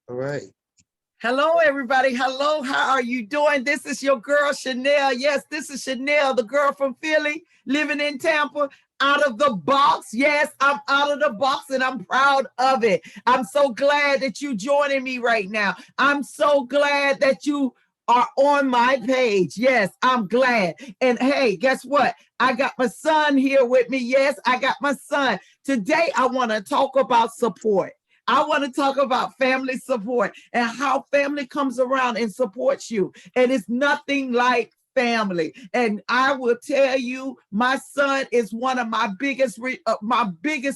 All right. Hello, everybody. Hello, how are you doing? This is your girl, Chanel. Yes, this is Chanel, the girl from Philly, living in Tampa, out of the box. Yes, I'm out of the box and I'm proud of it. I'm so glad that you joining me right now. I'm so glad that you are on my page. Yes, I'm glad. And hey, guess what? I got my son here with me. Yes, I got my son. Today, I want to talk about support. I want to talk about family support and how family comes around and supports you. And it's nothing like family. And I will tell you, my son is one of my biggest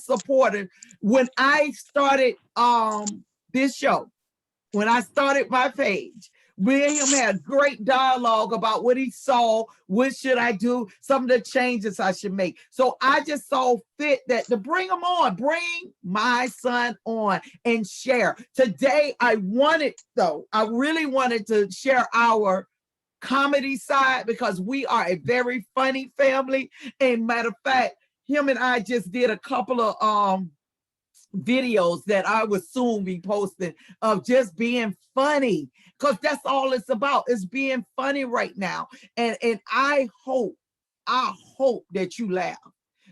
supporters. When I started this show, when I started my page, me and him had great dialogue about what he saw, what should I do, some of the changes I should make. So I just saw fit that to bring him on, bring my son on and share. Today, I really wanted to share our comedy side because we are a very funny family. And matter of fact, him and I just did a couple of videos that I will soon be posting of just being funny, because that's all it's about, is being funny right now. And I hope that you laugh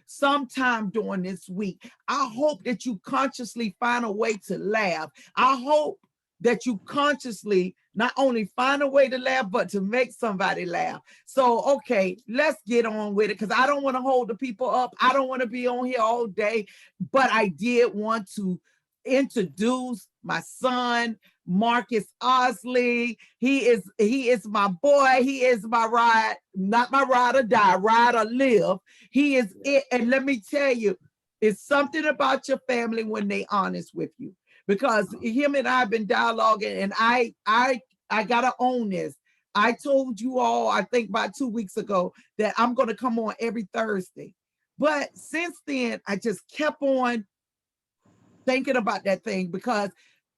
sometime during this week. I hope that you consciously find a way to laugh. I hope that you consciously not only find a way to laugh, but to make somebody laugh. So, okay, let's get on with it, because I don't want to hold the people up. I don't want to be on here all day, but I did want to introduce my son, Marcus Osley. He is my boy. He is my ride, not my ride or die, ride or live. He is it. And let me tell you, it's something about your family when they honest with you, because him and I have been dialoguing, and I gotta own this. I told you all, I think about 2 weeks ago, that I'm gonna come on every Thursday. But since then, I just kept on thinking about that thing, because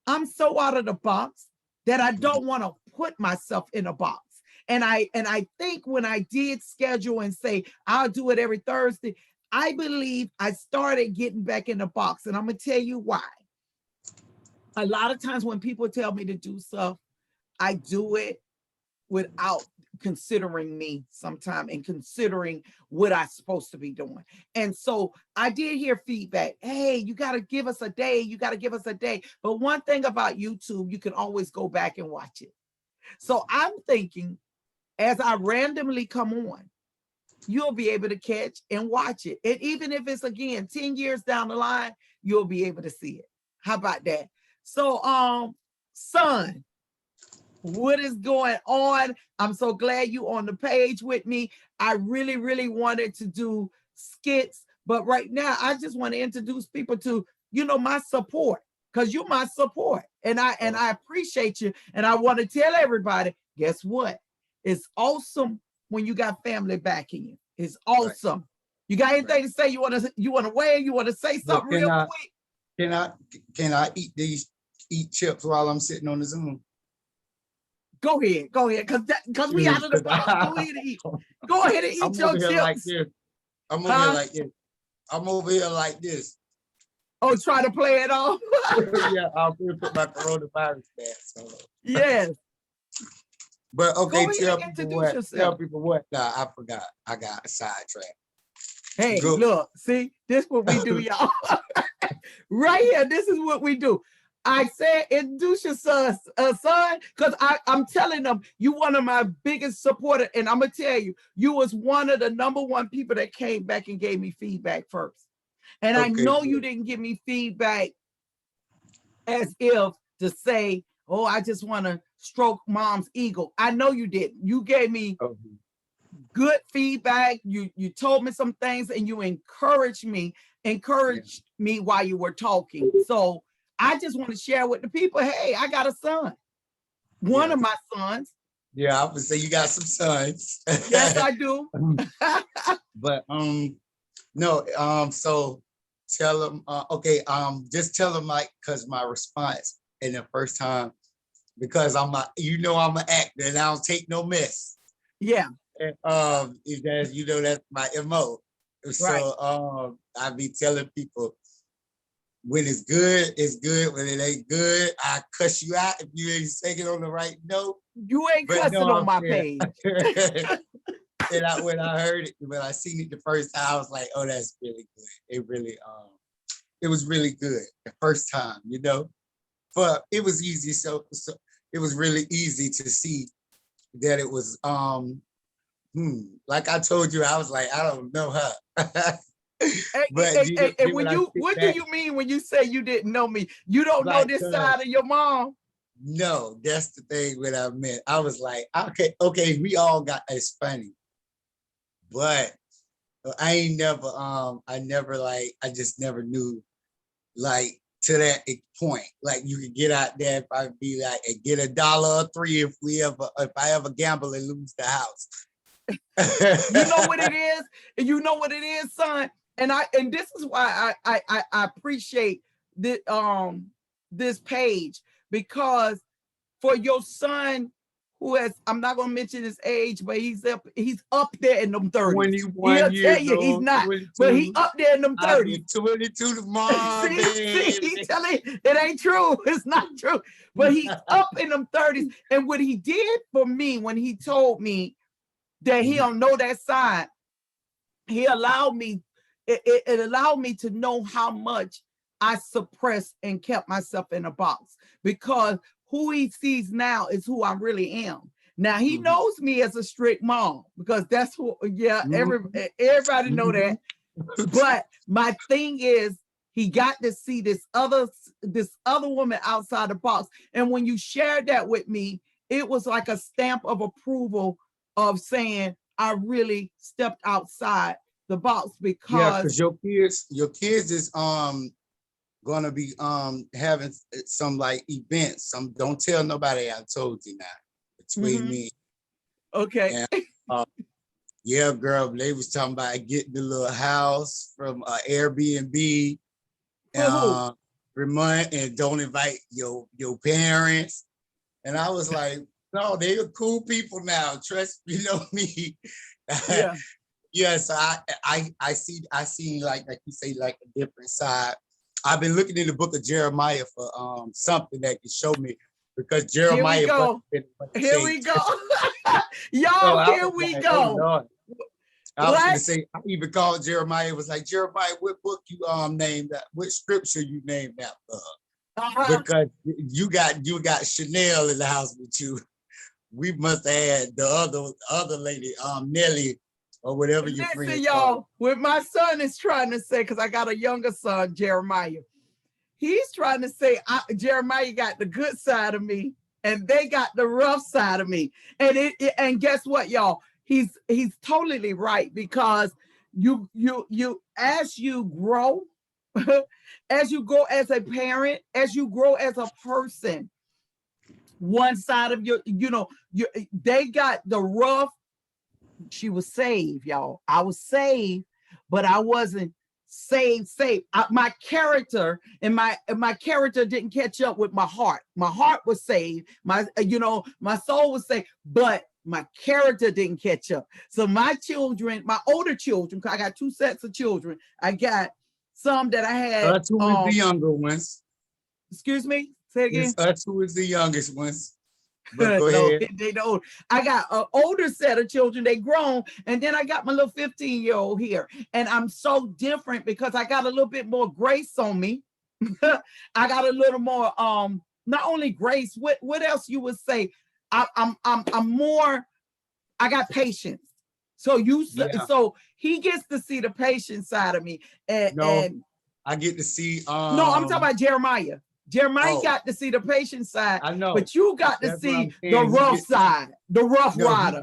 I'm so out of the box that I don't want to put myself in a box. And I think when I did schedule and say I'll do it every Thursday, I believe I started getting back in the box. And I'm gonna tell you why. A lot of times when people tell me to do stuff, I do it without considering me sometime and considering what I'm supposed to be doing. And so I did hear feedback. Hey, you got to give us a day. You got to give us a day. But one thing about YouTube, you can always go back and watch it. So I'm thinking, as I randomly come on, you'll be able to catch and watch it. And even if it's, again, 10 years down the line, you'll be able to see it. How about that? So, son, what is going on? I'm so glad you on the page with me. I really, really wanted to do skits, but right now I just want to introduce people to, my support, because you're my support. And I appreciate you. And I want to tell everybody, guess what? It's awesome when you got family backing you. It's awesome. Right. You got anything to say? You want to weigh? You want to say something real quick? Can I eat chips while I'm sitting on the Zoom? Go ahead, because we out of the box. Go ahead and eat. Go ahead and eat your chips. I'm over here like this. I'm over here like this. Oh, try to play it off. Yeah, I'll put my coronavirus mask on. Yes. But okay, tell people what. Nah, I forgot. I got sidetracked. Hey, look, see, this is what we do, y'all. Right here, this is what we do. I said, introduce your son, because I'm telling them, you one of my biggest supporters. And I'm going to tell you, you was one of the #1 people that came back and gave me feedback first. And I know you didn't give me feedback as if to say, oh, I just want to stroke mom's ego. I know you didn't. You gave me good feedback. You told me some things, and you encouraged me while you were talking. So I just want to share with the people, hey, I got a son. One of my sons. Yeah, I would say you got some sons. Yes, I do. But no, so tell them, just tell them, like, because my response in the first time, because I'm an actor and I don't take no mess. Yeah. And that's my MO. So I be telling people, when it's good, it's good. When it ain't good, I cuss you out if you ain't singing on the right note. You ain't But cussing no, on I'm my saying. page. And when I heard it, when I seen it the first time, I was like, oh, that's really good. It really, it was really good the first time, you know. But it was easy, so it was really easy to see that it was like I told you, I was like, I don't know her. But you know, And then when I sit what do back, you mean when you say you didn't know me? You don't know like, this side of your mom? no, that's the thing what I meant. I was like, okay, we all got it's funny, but I ain't never, I never like, I just never knew like to that point. Like you could get out there if I be like and get $1 or $3 if I ever gamble and lose the house. You know what it is? You know what it is, son? And this is why I appreciate this page, because for your son who has, I'm not gonna mention his age, but he's up there in them 30s. 21 He'll years tell you he's old, not, 22. but he up there in them 30s. I'll be 22 tomorrow, see, he telling it ain't true. It's not true. But he's up in them 30s. And what he did for me when he told me that he don't know that side, he allowed me, it allowed me to know how much I suppressed and kept myself in a box, because who he sees now is who I really am. Now he knows me as a strict mom, because that's who, everybody know that. But my thing is, he got to see this other woman outside the box. And when you shared that with me, it was like a stamp of approval of saying I really stepped outside the box. Because your kids is gonna be having some like events. Don't tell nobody I told you now. Between me. Okay. And, yeah, girl, they was talking about getting the little house from Airbnb. Vermont, and don't invite your parents. And I was like, no, they are cool people now. Trust, you know me. Yeah. Yeah, so I see like you say, like a different side. I've been looking in the book of Jeremiah for something that can show me, because Jeremiah. Here we go. Y'all, here we go. Oh, I was gonna say, I even called Jeremiah. It was like, Jeremiah, what book you named that? What scripture you named that for? Because you got Chanel in the house with you. We must have had the other lady, Nelly, or whatever your friend. Listen, y'all, what my son is trying to say, because I got a younger son, Jeremiah. He's trying to say Jeremiah got the good side of me, and they got the rough side of me. And guess what, y'all? He's totally right, because you as you grow, as you grow as a parent, as you grow as a person, one side of they got the rough. She was saved, y'all. I was saved, but I wasn't saved. My character and my character didn't catch up with my heart. My heart was saved. My soul was saved, but my character didn't catch up. So my children, my older children, I got 2 sets of children. I got some that I had. That's who is the younger ones. Excuse me? Say again. That's who is the youngest ones. But go ahead. They don't. I got an older set of children, they grown, and then I got my little 15-year-old here. And I'm so different because I got a little bit more grace on me. I got a little more not only grace, what else you would say? I'm more, I got patience. So so he gets to see the patient side of me. And I get to see no, I'm talking about Jeremiah. Jeremiah got to see the patient side. I know, but you got to see the rough side, the rough rider.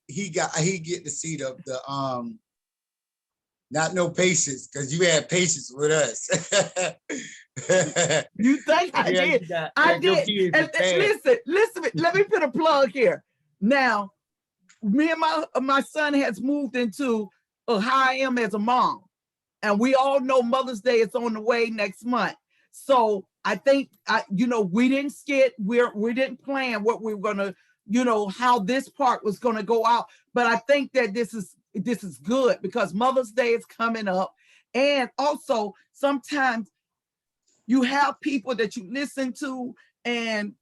He get to see the not no patience, because you had patience with us. You think I did? I did. And listen, let me put a plug here. Now, me and my son has moved into how I am as a mom. And we all know Mother's Day is on the way next month. So I think, we didn't we didn't plan what we were going to, how this part was going to go out. But I think that this is good, because Mother's Day is coming up. And also sometimes You have people that you listen to and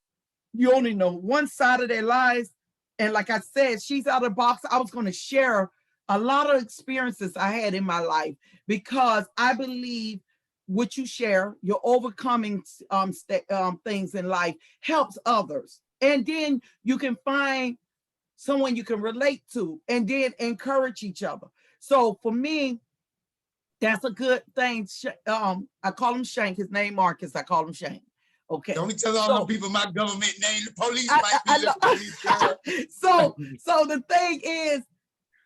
you only know one side of their lives. And like I said, she's out of the box. I was going to share a lot of experiences I had in my life because I believe what you share, your overcoming things in life helps others. And then you can find someone you can relate to and then encourage each other. So for me, that's a good thing. I call him Shank. His name Marcus. I call him Shank. Okay. Don't be telling all the people my government name. The police might be listening. So the thing is,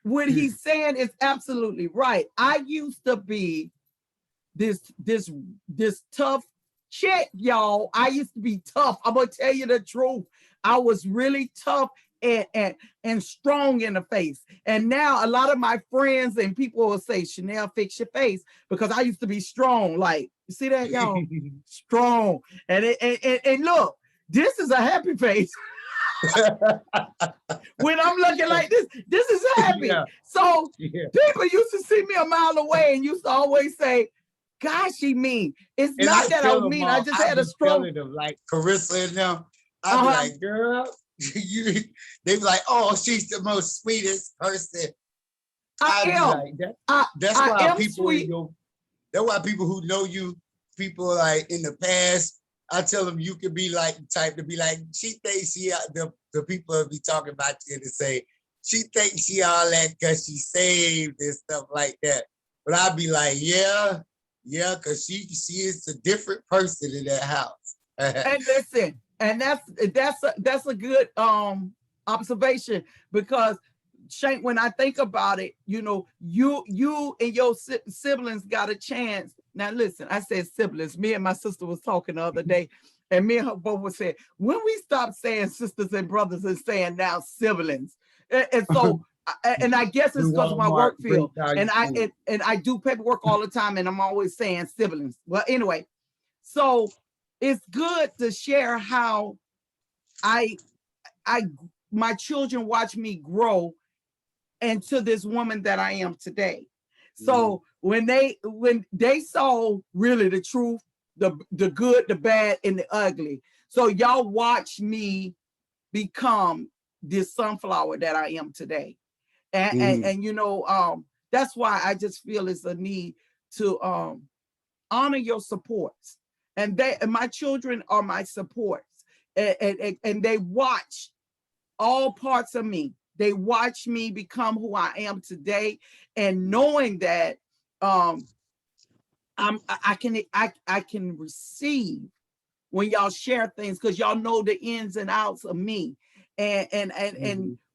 what he's saying is absolutely right. I used to be this tough chick, y'all. I used to be tough. I'm gonna tell you the truth. I was really tough and strong in the face. And now a lot of my friends and people will say, Chanel, fix your face, because I used to be strong. Like, you see that, y'all? Strong. And look, this is a happy face. When I'm looking like this is happy. Yeah. So people used to see me a mile away and used to always say, gosh, she mean. It's and not that I was mean. I just had a strong. Them, like Carissa and them. I'd be like, girl, they be like, oh, she's the most sweetest person. I'd be like, that's why people that's why people who know you, people like in the past, I tell them you could be like the type to be like, she thinks she the people will be talking about you and say, she thinks she all that because she saved and stuff like that. But I'd be like, yeah, because she is a different person in that house. And listen, and that's a good observation, because Shank, when I think about it, you know, you and your siblings got a chance. Now listen, I said siblings. Me and my sister was talking the other day, and me and her both were saying, when we stop saying sisters and brothers and saying now siblings, and so. And I guess it's because of my work field, and I do paperwork all the time, and I'm always saying siblings. Well, anyway, so it's good to share how my children watch me grow into this woman that I am today. So when they saw really the truth, the good, the bad, and the ugly. So y'all watch me become this sunflower that I am today. And you know, that's why I just feel it's a need to honor your supports. And my children are my supports. And they watch all parts of me. They watch me become who I am today, and knowing that I can receive when y'all share things, because y'all know the ins and outs of me. And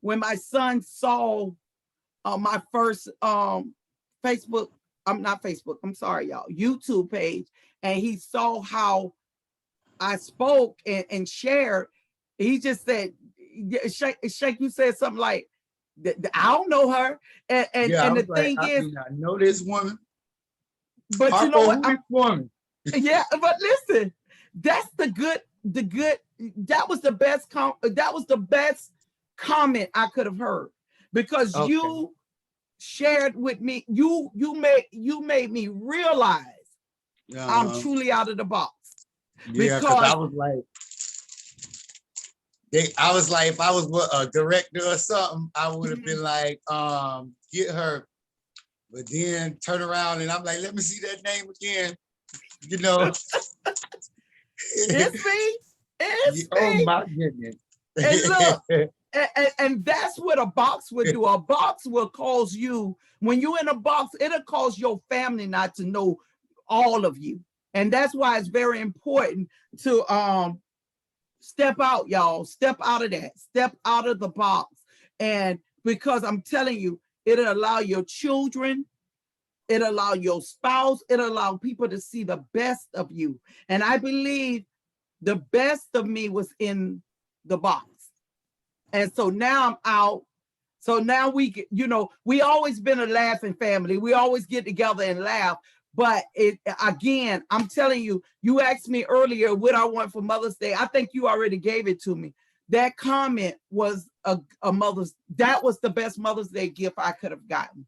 when my son saw my first Facebook, I'm sorry, y'all, YouTube page, and he saw how I spoke and shared, he just said, Shake, you said something like, I don't know her. And the thing is, I know this woman. But you know what? Woman. Yeah, but listen, that's the good, that was the best comment I could have heard, because you shared with me, you made me realize I'm truly out of the box. Yeah, because I was like, if I was a director or something, I would have been like, get her. But then turn around and I'm like, let me see that name again. You know. It's me. It's me. Oh my goodness. And look, and that's what a box would do. A box will cause you, when you're in a box, it'll cause your family not to know all of you. And that's why it's very important to step out, y'all. Step out of that. Step out of the box. And because I'm telling you, it'll allow your children, it'll allow your spouse, it'll allow people to see the best of you. And I believe the best of me was in the box. And so now I'm out. So now we, you know, we always been a laughing family. We always get together and laugh. But again, I'm telling you, you asked me earlier what I want for Mother's Day. I think you already gave it to me. That comment was that was the best Mother's Day gift I could have gotten.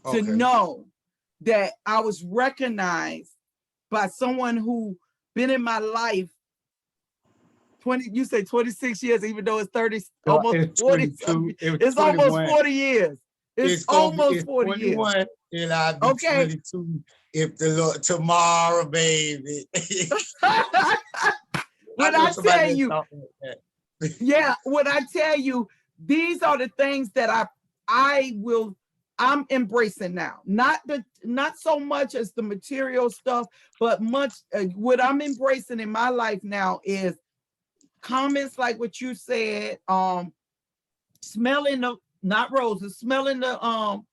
Okay. To know that I was recognized by someone who been in my life 20, you say 26 years, even though it's 30, No, almost it's 40 22. something. It was It's almost 21. 40 years. It's Gonna be almost it's 40 years. 21 and I'll be Okay. 22 if the Lord tomorrow, baby. When know I somebody tell that you, talk like that. yeah, when I tell you, these are the things that I'm embracing now. Not so much as the material stuff, but much what I'm embracing in my life now is comments like what you said, smelling the, not roses, smelling the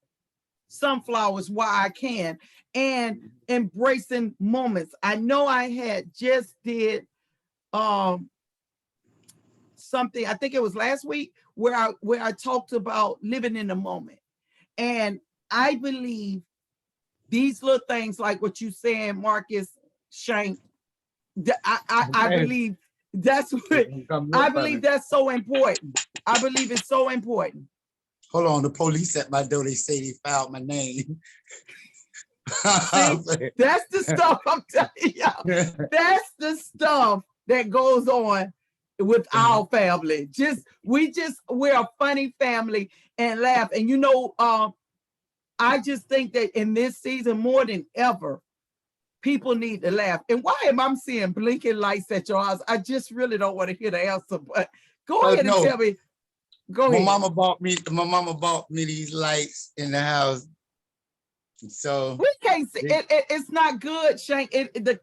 sunflowers while I can, and embracing moments. I know I had just did something, I think it was last week, where I talked about living in the moment. And I believe these little things like what you saying, Marcus Shank, I believe that's what I believe that's so important. I believe it's so important. Hold on, the police at my door, they say they found my name. See, that's the stuff I'm telling y'all. That's the stuff that goes on with our family. We're a funny family and laugh. And you know, I just think that in this season more than ever, people need to laugh. And why am I seeing blinking lights at your eyes? I just really don't want to hear the answer, but go ahead and tell me. Go ahead. My mama bought me these lights in the house. So we can't see it's not good, Shank.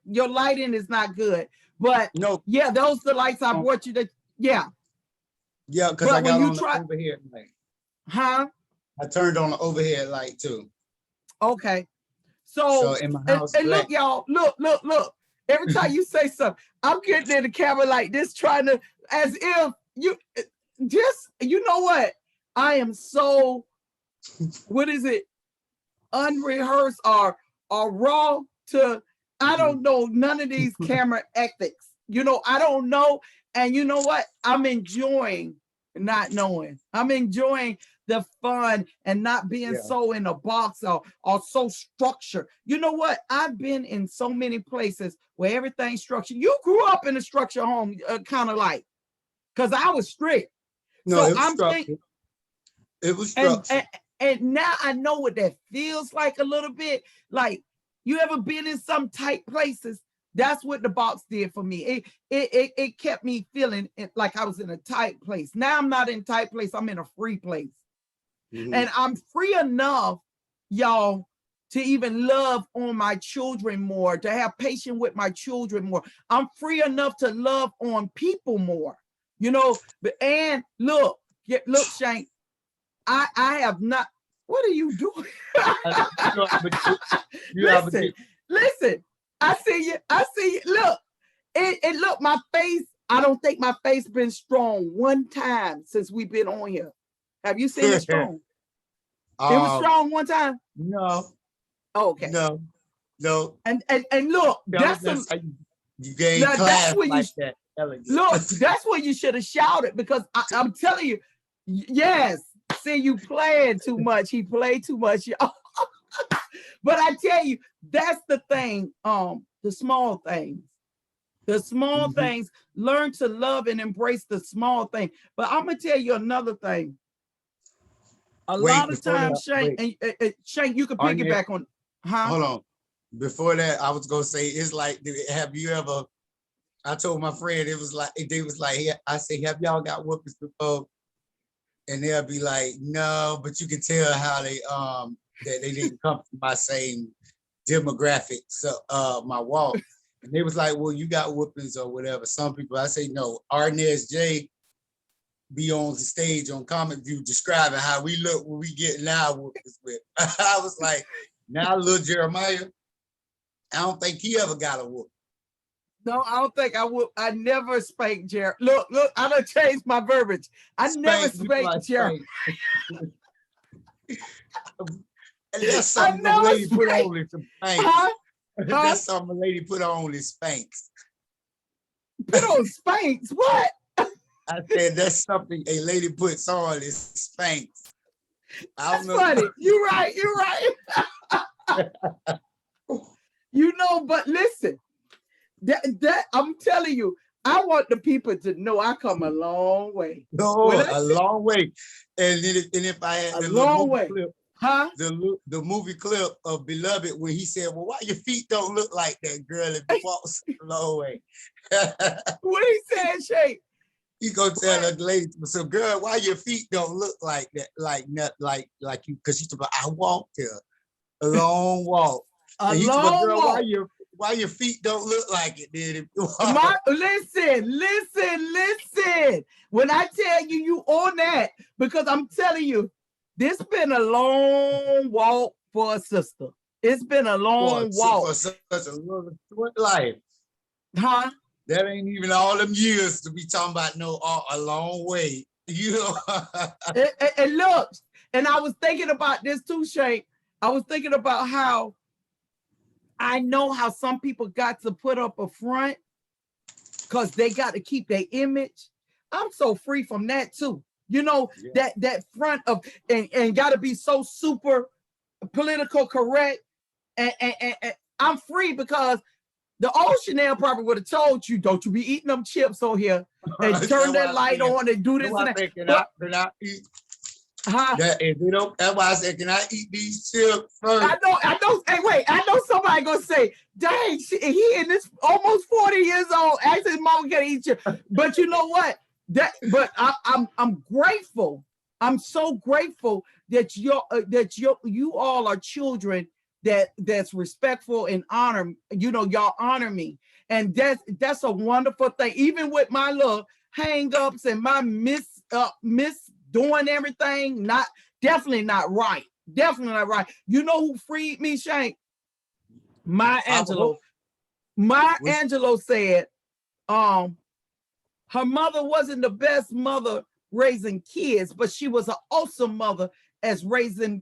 Your lighting is not good. But no, yeah, those the lights I brought you to, yeah. Yeah, because I got on the overhead light. Huh? I turned on the overhead light too. Okay. So in my house, and look, y'all, look. Every time you say something, I'm getting in the camera like this, trying to, as if you just, you know what? I am so, what is it? Unrehearsed or raw to, I don't know none of these camera ethics. You know, I don't know. And you know what? I'm enjoying not knowing. I'm enjoying the fun and not being so in a box or so structured. You know what? I've been in so many places where everything's structured. You grew up in a structured home, kind of like, because I was strict. No, so it was structured. It was structured. And now I know what that feels like a little bit. Like, you ever been in some tight places? That's what the box did for me. It kept me feeling like I was in a tight place. Now I'm not in a tight place. I'm in a free place. And I'm free enough, y'all, to even love on my children more, to have patience with my children more. I'm free enough to love on people more, you know. And look, Shank, I have not. What are you doing? Listen. I see you. Look, look, my face. I don't think my face been strong one time since we've been on here. Have you seen it strong? It was strong one time. No. Oh, okay. No. And look, that's you gain class what like that. Look, that's what you should have shouted, because I'm telling you, yes. See, you playing too much. He played too much. But I tell you, that's the thing. The small things. The small things. Learn to love and embrace the small thing. But I'm gonna tell you another thing. A lot of times, Shank, and Shank, you can piggyback on. Huh? Hold on. Before that, I was gonna say, it's like, have you ever? I told my friend, it was like, I say, have y'all got whoopings before? And they'll be like, no, but you can tell how they that they didn't come from my same demographic, so my walk. And they was like, well, you got whoopings or whatever. Some people, I say, no, Arnez J be on the stage on Comic View describing how we look when we get now whoopings with. I was like, now little Jeremiah, I don't think he ever got a whoop. No, I don't think I would. I never spanked Jerry. Look, I done changed my verbiage. I never spanked Jerry. That's something the lady put on is some Spanx. That's something the lady put on is Spanx. Put on Spanx? What? I said that's something a lady puts on is Spanx. That's funny. You're right. You know, but listen, that I'm telling you, I want the people to know I come a long way. When No, I a say long way. And if I had a the little long movie way, clip, huh? the movie clip of Beloved when he said, "Well, why your feet don't look like that, girl? If you walk such a long way." What he said, Shay? He gonna tell What? a lady, "So, girl, why your feet don't look like that? Like not like you?" Because she's about, I walked there a long walk, A and he's about, long "Girl, walk. why your feet don't look like it? Then if you My walk." listen. When I tell you, you on that because I'm telling you, this been a long walk for a sister. It's been a long walk, For such a little short life. huh? That ain't even all them years to be talking about a long way. You know, And look, and I was thinking about this too, Shay. I was thinking about how I know how some people got to put up a front because they got to keep their image. I'm so free from that too. You know, yeah. that front of and got to be so super political correct. And I'm free because the old Chanel probably would have told you, don't you be eating them chips on here and turn that light on and do this and that. But Can I eat huh? that? If you don't, that's why I said, can I eat these chips first? I know. Hey, wait, I know somebody gonna say, dang, he in this almost 40 years old, asking his mama can eat you. But you know what? But I'm grateful. I'm so grateful that you all are children that's respectful and honor. You know, y'all honor me, and that's a wonderful thing. Even with my little hang-ups and my miss doing everything, not definitely not right. Definitely not right. You know who freed me, Shank? My Angelo. My Which, Angelo said, um, her mother wasn't the best mother raising kids, but she was an awesome mother as raising,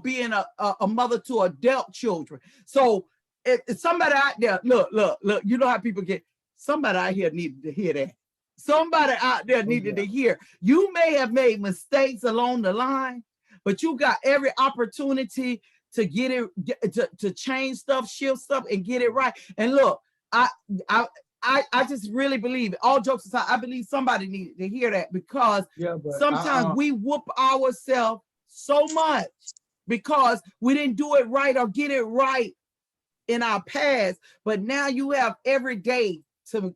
being a mother to adult children. So if somebody out there, look, you know how people get, somebody out here needed to hear that. Somebody out there needed to hear. You may have made mistakes along the line, but you got every opportunity to get it, to change stuff, shift stuff, and get it right. And look, I I I just really believe, all jokes aside, I believe somebody needed to hear that because sometimes we whoop ourselves so much because we didn't do it right or get it right in our past. But now you have every day to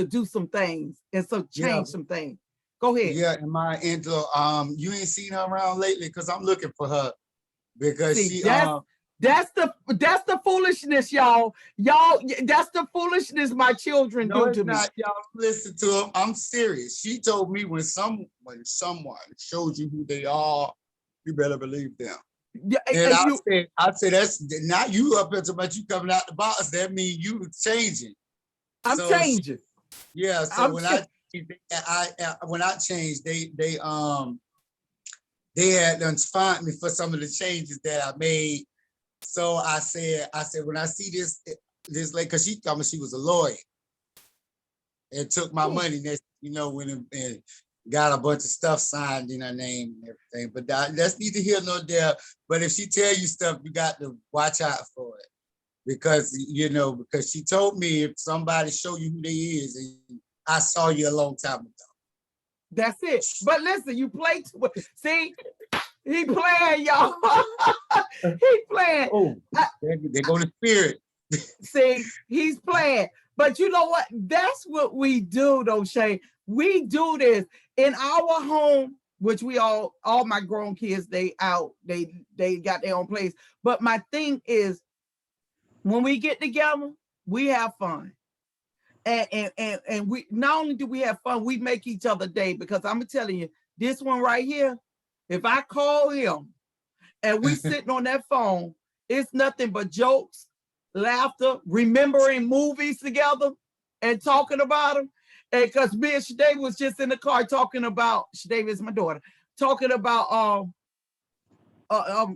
do some things and change some things. Go ahead. Yeah, and my Angela, you ain't seen her around lately because I'm looking for her because See, that's the foolishness, y'all. That's the foolishness my children do to me. Not, y'all listen to them. I'm serious. She told me when someone shows you who they are, you better believe them. Yeah, and I said, that's not you up here so much you coming out the box. That means you changing. I'm changing. So when I changed, they had done find me for some of the changes that I made. So I said when I see this lady, because she told me she was a lawyer and took my money next, when and got a bunch of stuff signed in her name and everything. But that's neither here nor there. But if she tell you stuff, you got to watch out for it. Because she told me if somebody show you who they is, and I saw you a long time ago. That's it. But listen, you play see, he playing, y'all. He playing. Oh, they go to spirit. See, he's playing. But you know what? That's what we do, though, Shay. We do this in our home, which we all my grown kids, they got their own place. But my thing is, when we get together, we have fun. And we not only do we have fun, we make each other day, because I'm telling you, this one right here, if I call him and we sitting on that phone, it's nothing but jokes, laughter, remembering movies together and talking about them. And because me and Shadave was just in the car talking about, Shadave is my daughter, talking about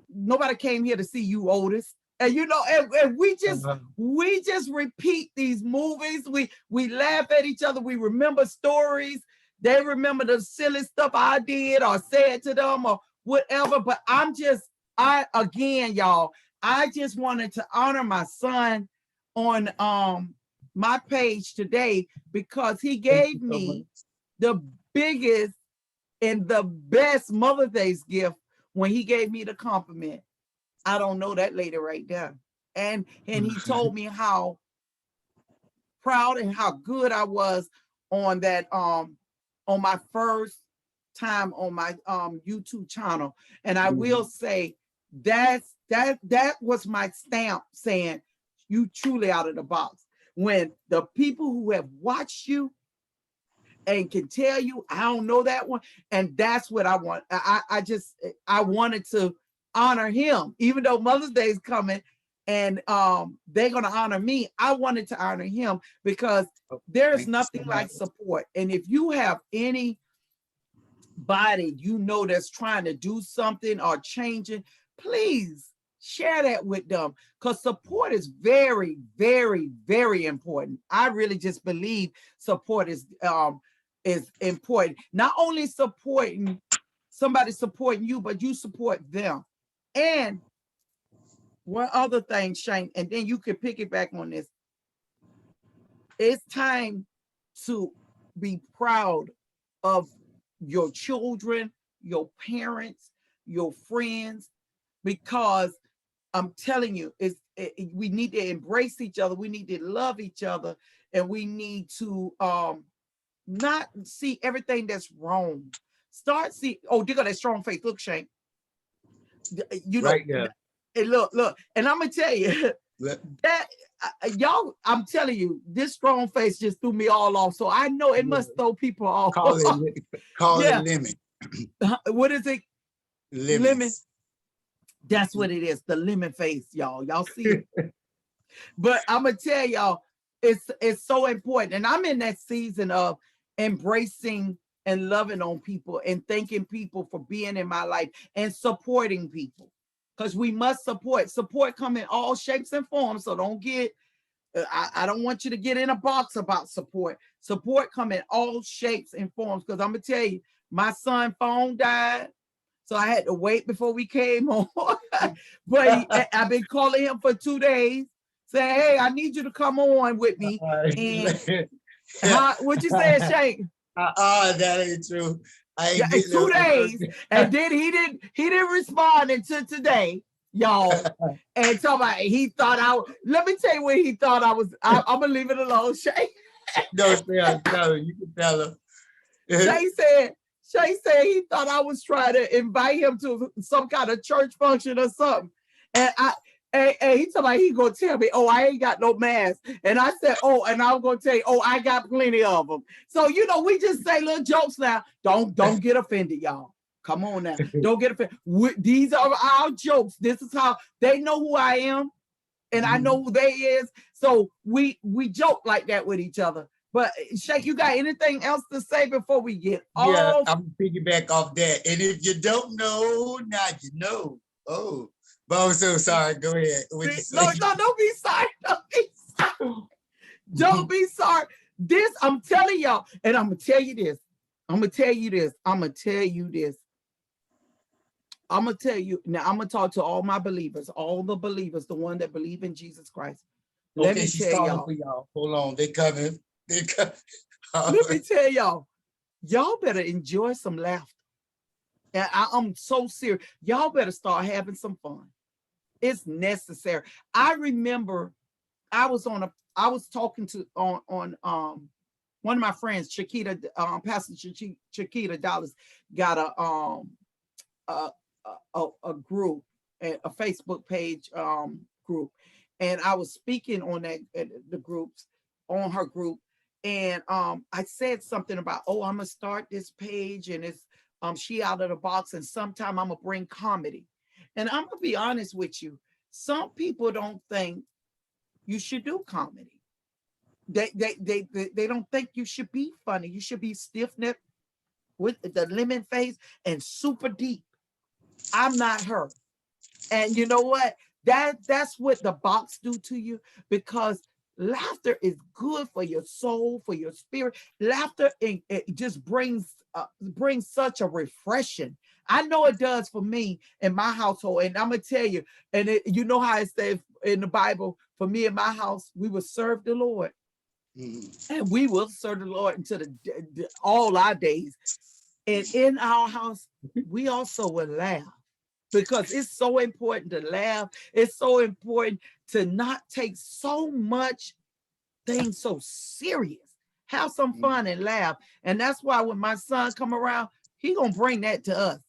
nobody came here to see you, Otis. And and we just repeat these movies. We laugh at each other. We remember stories. They remember the silly stuff I did or said to them or whatever. But again, y'all, I just wanted to honor my son on my page today because he Thank you gave so me much. the biggest and the best Mother's Day's gift when he gave me the compliment. I don't know that lady right there. And he told me how proud and how good I was on that on my first time on my YouTube channel. And I will say that was my stamp saying you truly out of the box. When the people who have watched you and can tell you, I don't know that one. And that's what I want. I wanted to honor him, even though Mother's Day is coming and they're going to honor me. I wanted to honor him because there's Thank you nothing so like much. support. And if you have anybody you know that's trying to do something or changing, please share that with them because support is very, very, very important. I really just believe support is important. Not only supporting somebody supporting you, but you support them. And one other thing, Shane, and then you can pick it back on this. It's time to be proud of your children, your parents, your friends, because I'm telling you, we need to embrace each other. We need to love each other, and we need to not see everything that's wrong. Start see. Oh, they got that strong faith. Look, Shane. You know, Right there. and look, and I'm gonna tell you that y'all. I'm telling you, this strong face just threw me all off. So I know it must throw people off. Call Yeah. it lemon. What is it? Lemon. Lemons. That's what it is. The lemon face, y'all. Y'all see it. But I'm gonna tell y'all, it's so important. And I'm in that season of embracing and loving on people and thanking people for being in my life and supporting people. Because we must support. Support come in all shapes and forms. So don't get, I don't want you to get in a box about support. Support come in all shapes and forms. Because I'm gonna tell you, my son's phone died. So I had to wait before we came on. But I've been calling him for 2 days, saying, hey, I need you to come on with me. And what you said, Shane? That ain't true. I ain't Yeah, 2 days. And then he didn't respond until today, y'all. And talking about he thought let me tell you what he thought I was. I'm gonna leave it alone, Shane. No, tell him. You can tell him. Shay said he thought I was trying to invite him to some kind of church function or something. And he told me he gonna tell me, oh, I ain't got no mask. And I said, oh, and I'm gonna tell you, oh, I got plenty of them. So we just say little jokes now. Don't get offended, y'all. Come on now. Don't get offended. These are our jokes. This is how they know who I am, and I know who they is. So we joke like that with each other. But Shay, you got anything else to say before we get Yeah, off? I'm piggyback off that. And if you don't know, now you know. Oh, but I'm so sorry. Go ahead. No, don't be sorry. Don't be sorry. Don't be sorry. This, I'm telling y'all, and I'm gonna tell you this. I'm gonna tell you this. I'm gonna tell you this. I'm gonna tell you now. I'm gonna talk to all my believers, all the believers, the one that believe in Jesus Christ. Let me she's tell calling y'all. for y'all. Hold on, they coming. They coming. Let me tell y'all better enjoy some laughter. And I'm so serious. Y'all better start having some fun. It's necessary. I remember I was talking to on one of my friends, Chiquita, Pastor Chiquita Dallas, got a group, a Facebook page group, and I was speaking on the groups, on her group, and I said something about, oh, I'm gonna start this page, and it's she out of the box, and sometime I'm gonna bring comedy, and I'm gonna be honest with you, some people don't think you should do comedy. They don't think you should be funny. You should be stiff-necked with the lemon face and super deep. I'm not her. And you know what? That's what the box do to you, because laughter is good for your soul, for your spirit. Laughter, it just brings such a refreshing. I know it does for me in my household. And I'm gonna tell you, and you know how it says in the Bible, for me and my house, we will serve the Lord. And we will serve the Lord until all our days. And in our house, we also will laugh, because it's so important to laugh. It's so important to not take so much things so serious. Have some fun and laugh. And that's why when my son come around, he gonna bring that to us.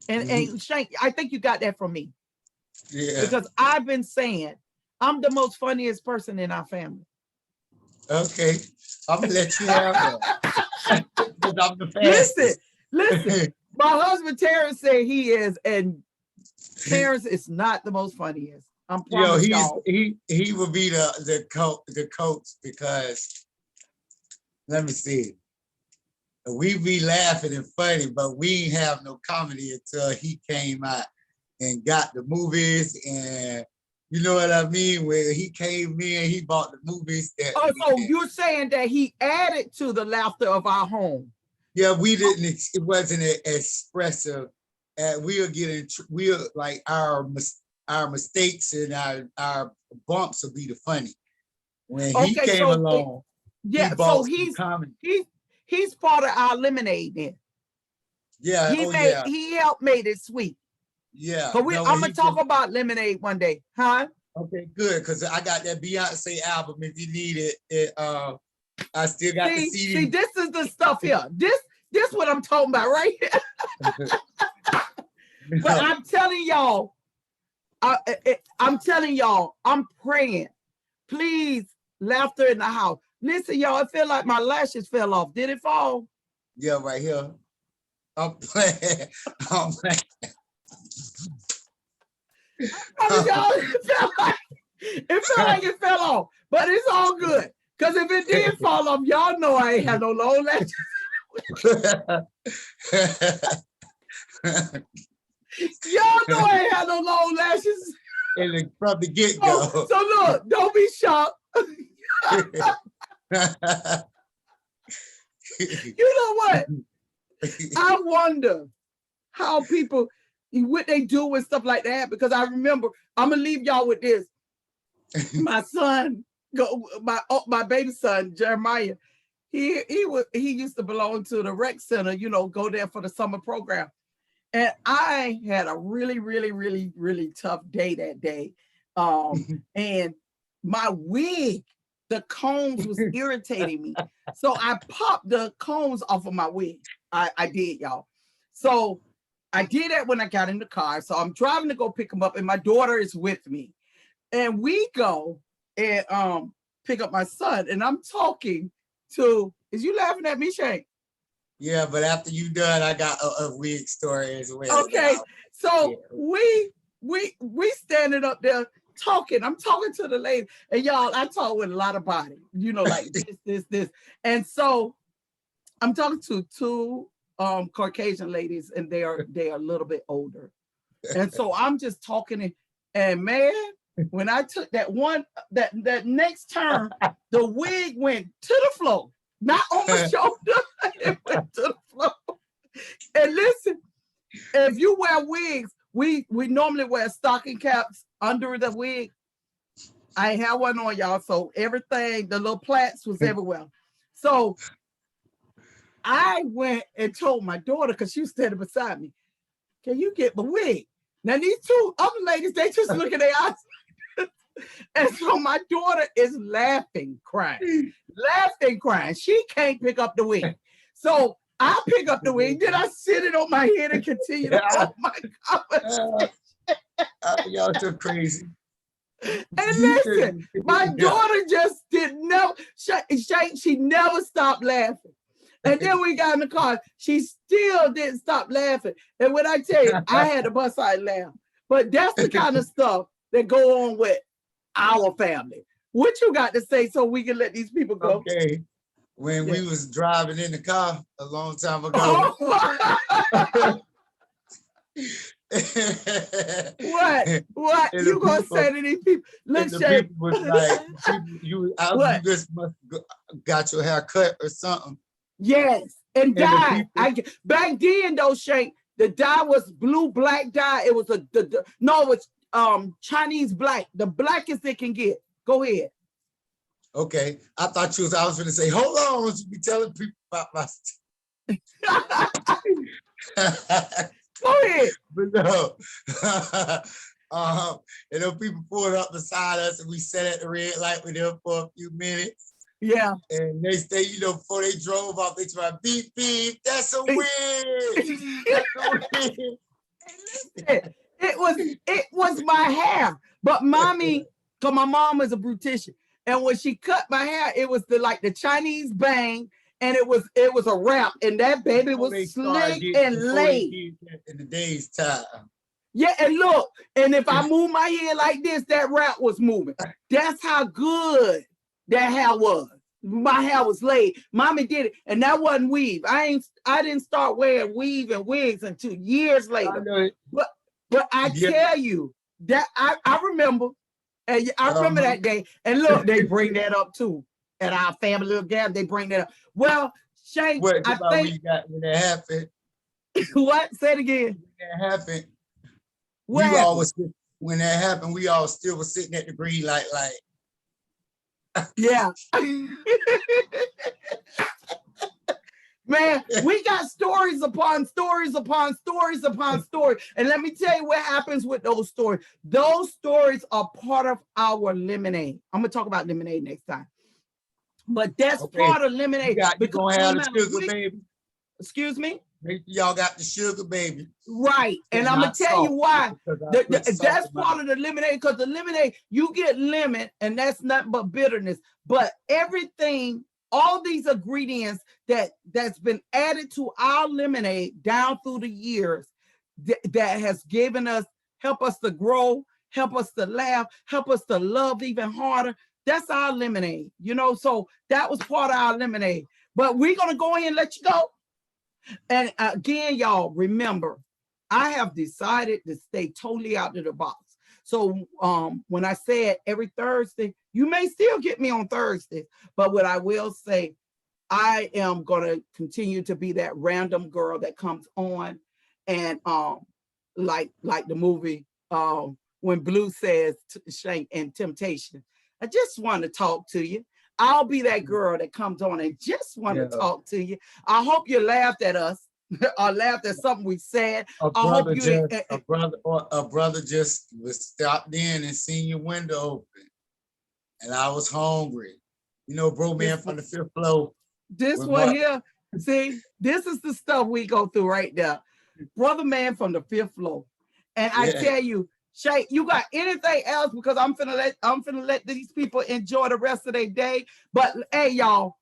And Shank, I think you got that from me. Yeah. Because I've been saying I'm the most funniest person in our family. Okay. I'm gonna let you have that. I'm the fastest. Listen. My husband Terrence said he is, and Terrence is not the most funniest. I'm promise y'all. He will be the coach, because let me see. We be laughing and funny, but we ain't have no comedy until he came out and got the movies, and you know what I mean? When he came in, he bought the movies. So you're saying that he added to the laughter of our home? Yeah, we didn't. It wasn't expressive. We'll like our mistakes and our bumps will be the funny. When he came along, yeah. So he's part of our lemonade then. Yeah. He helped made it sweet. Yeah. I'm gonna talk about lemonade one day, huh? Okay, good. Because I got that Beyonce album. If you need it, I still got the CD. See, this is the stuff here. This what I'm talking about right here. But I'm telling y'all, I'm praying. Please, laughter in the house. Listen, y'all, it feel like my lashes fell off. Did it fall? Yeah, right here. I'm playing. Y'all, it felt like it fell off, but it's all good. Because if it did fall off, y'all know I ain't had no long lashes. Y'all know I ain't had no long lashes. And from the get-go. So look, don't be shocked. You know what? I wonder how people, what they do and stuff like that, because I remember, I'm gonna leave y'all with this. My son, my baby son, Jeremiah, he used to belong to the rec center, go there for the summer program. And I had a really, really, really, really tough day that day. And my wig, the combs was irritating me. So I popped the combs off of my wig. I did, y'all. So I did that when I got in the car. So I'm driving to go pick him up, and my daughter is with me. And we go and pick up my son. And I'm talking to, is you laughing at me, Shank? Yeah, but after you done, I got a wig story as well. Okay, so yeah. we standing up there talking. I'm talking to the lady, and y'all, I talk with a lot of body, like this. And so I'm talking to two Caucasian ladies, and they are a little bit older. And so I'm just talking, and man, when I took that next turn, the wig went to the floor. Not on my shoulder, it went to the floor. And listen, if you wear wigs, we normally wear stocking caps under the wig. I have one on, y'all, so everything, the little plaits was everywhere. So I went and told my daughter, because she was standing beside me, can you get my wig? Now these two other ladies, they just look at their eyes. And so my daughter is laughing, crying. She can't pick up the wig. So I pick up the wig, then I sit it on my head and continue to hold my conversation. Y'all so crazy. And listen, my daughter just she never stopped laughing. And then we got in the car, she still didn't stop laughing. And when I tell you, I had to bust out laugh. But that's the kind of stuff that go on with our family. What you got to say so we can let these people go? Okay. When we was driving in the car a long time ago. What? You gonna say to these people? Look, Shay. People was like, you just must got your hair cut or something. Yes, and died. Back then, though, Shank, The dye was blue black dye. It was no, it was Chinese black, the blackest it can get. Go ahead. Okay, I thought I was gonna say, hold on, you be telling people about my Go ahead. but no. And then people pulled up beside us and we sat at the red light with them for a few minutes. Yeah. And they say, before they drove off, they tried beep, beep, that's a win. That's a win. It was my hair, but mommy, because my mom was a beautician, and when she cut my hair, it was the Chinese bang, and it was a wrap, and that baby was slick and laid. In the day's time. Yeah, and look, and if I move my head like this, that wrap was moving. That's how good that hair was. My hair was laid. Mommy did it, and that wasn't weave. I didn't start wearing weave and wigs until years later. But I tell you that I remember, and I remember that day. And look, they bring that up too at our family little gather. They bring that up. Well, Shank, I think when that happened. What? Say it again. When that happened. Well, when that happened, we all still was sitting at the green light, like. Yeah. Man, we got stories upon stories upon stories upon stories. And let me tell you what happens with those stories. Those stories are part of our lemonade. I'm going to talk about lemonade next time. But that's part of lemonade. You're going to have the sugar baby. Excuse me? Y'all got the sugar baby. Right. And I'm going to tell you why. That's part of the lemonade, because the lemonade, you get lemon, and that's nothing but bitterness. But everything, all these ingredients that's been added to our lemonade down through the years that has given us, help us to grow, help us to laugh, help us to love even harder. That's our lemonade, so that was part of our lemonade. But we're going to go ahead and let you go. And again, y'all, remember, I have decided to stay totally out of the box. So when I said every Thursday, you may still get me on Thursdays, but what I will say, I am going to continue to be that random girl that comes on and like the movie when Blue says Shank and Temptation, I just want to talk to you. I'll be that girl that comes on and just want to talk to you. I hope you laughed at us or laughed at something we said. A brother just was stopped in and seen your window open, and I was hungry. Bro man from the 5th floor. This one here, see, this is the stuff we go through right now. Brother man from the 5th floor, and I tell you, Shay, you got anything else? Because I'm finna let these people enjoy the rest of their day. But hey, y'all,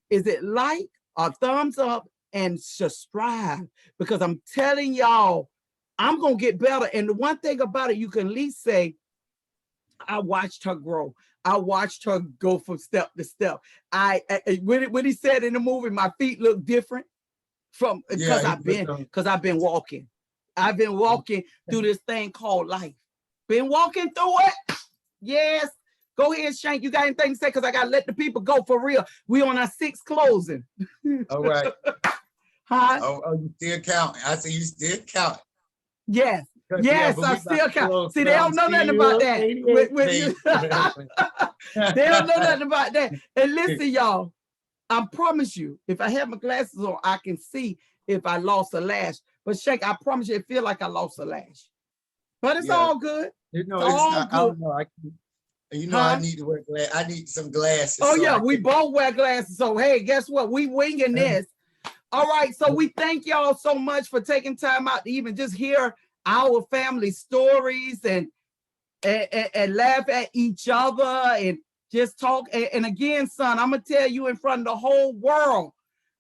is it like or thumbs up and subscribe? Because I'm telling y'all, I'm gonna get better. And the one thing about it, you can at least say, I watched her grow. I watched her go from step to step. When he said in the movie, my feet look different because I've been walking. I've been walking through this thing called life. Been walking through it. Yes. Go ahead, Shank. You got anything to say? Because I got to let the people go for real. We on our 6th closing. All right. Huh? Oh, you still counting. I say you still counting. Yes. Yes, I'm still counting. See, they don't know nothing about that. They don't know nothing about that. And listen, y'all, I promise you, if I have my glasses on, I can see if I lost a lash. But Shank, I promise you, it feel like I lost a lash. But it's all good. It's all good. I need to wear glasses. I need some glasses. Oh, yeah, we both wear glasses. So, hey, guess what? We winging this. All right, so we thank y'all so much for taking time out to even just hear our family stories and laugh at each other and just talk. And again, son, I'm going to tell you in front of the whole world,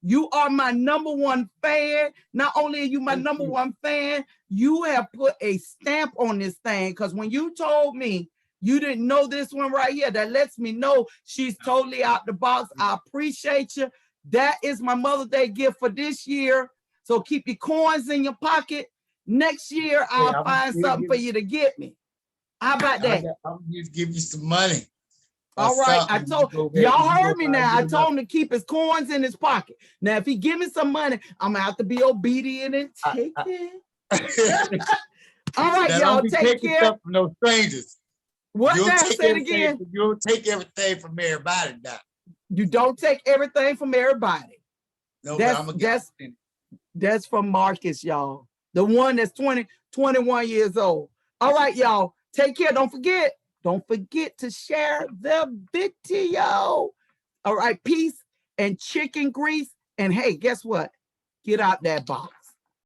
you are my #1 fan. Not only are you my #1 fan, you have put a stamp on this thing. Because when you told me you didn't know this one right here, that lets me know she's totally out the box. I appreciate you. That is my Mother's Day gift for this year. So keep your coins in your pocket. Next year, I'll find something for you to get me. How about that? I'll just give you some money. or All right, I something, told you go ahead y'all and you heard go me buy now. you I another. told him to keep his coins in his pocket. Now, if he give me some money, I'm gonna have to be obedient and take it. All right, Now y'all, don't be take taking care. stuff from no strangers. What You'll now? take Say it everything. again. You'll take everything from everybody now. You don't take everything from everybody. No, but I'm gonna get. That's from Marcus, y'all. The one that's 21 years old. All right, y'all. Take care. Don't forget to share the video. All right, peace and chicken grease. And hey, guess what? Get out that box.